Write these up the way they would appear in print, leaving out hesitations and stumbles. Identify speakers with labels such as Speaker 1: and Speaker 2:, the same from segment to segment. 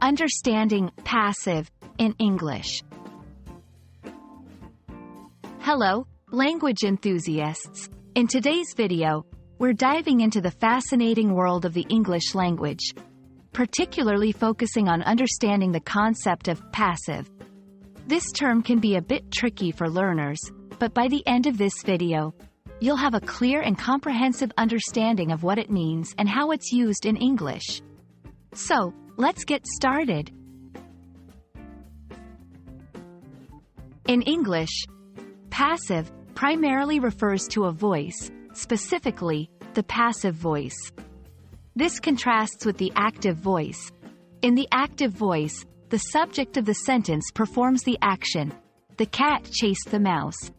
Speaker 1: Understanding passive in English. Hello, language enthusiasts. In today's video, we're diving into the fascinating world of the English language, particularly focusing on understanding the concept of passive. This term can be a bit tricky for learners, but by the end of this video, you'll have a clear and comprehensive understanding of what it means and how it's used in English. So, let's get started. In English, passive primarily refers to a voice, specifically, the passive voice. This contrasts with the active voice. In the active voice, the subject of the sentence performs the action. The cat chased the mouse.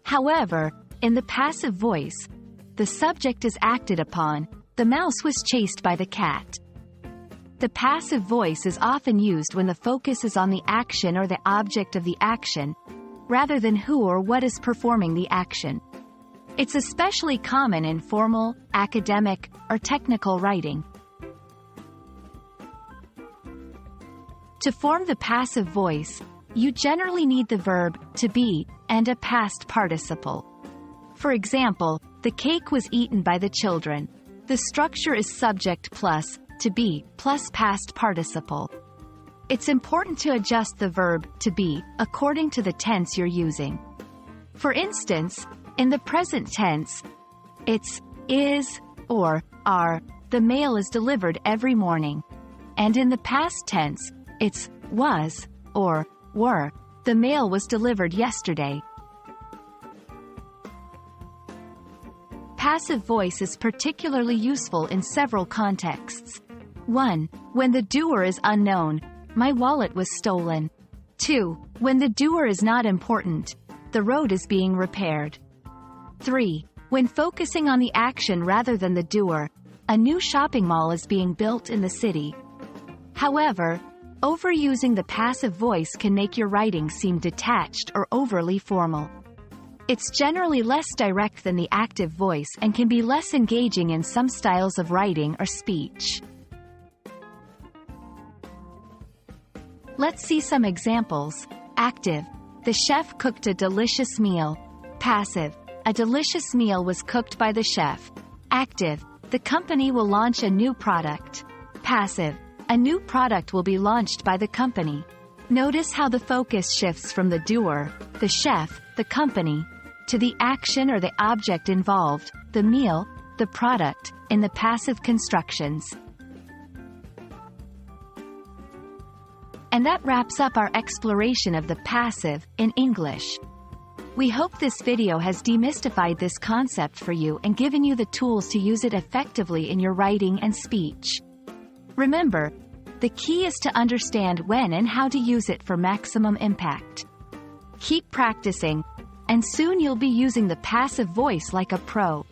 Speaker 1: However, in the passive voice, the subject is acted upon. The mouse was chased by the cat. The passive voice is often used when the focus is on the action or the object of the action, rather than who or what is performing the action. It's especially common in formal, academic, or technical writing. To form the passive voice, you generally need the verb to be and a past participle. For example, the cake was eaten by the children. The structure is subject plus to be plus past participle. It's important to adjust the verb to be according to the tense you're using. For instance, in the present tense, it's is or are. The mail is delivered every morning. And in the past tense, it's was or were. The mail was delivered yesterday. Passive voice is particularly useful in several contexts. 1. When the doer is unknown. My wallet was stolen. 2. When the doer is not important. The road is being repaired. 3. When focusing on the action rather than the doer. A new shopping mall is being built in the city. However, overusing the passive voice can make your writing seem detached or overly formal. It's generally less direct than the active voice and can be less engaging in some styles of writing or speech. Let's see some examples. Active. The chef cooked a delicious meal. Passive. A delicious meal was cooked by the chef. Active. The company will launch a new product. Passive. A new product will be launched by the company. Notice how the focus shifts from the doer, the chef, the company, to the action or the object involved, the meal, the product, in the passive constructions. And that wraps up our exploration of the passive in English. We hope this video has demystified this concept for you and given you the tools to use it effectively in your writing and speech. Remember, the key is to understand when and how to use it for maximum impact. Keep practicing, and soon you'll be using the passive voice like a pro.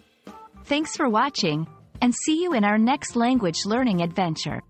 Speaker 1: Thanks for watching, and see you in our next language learning adventure.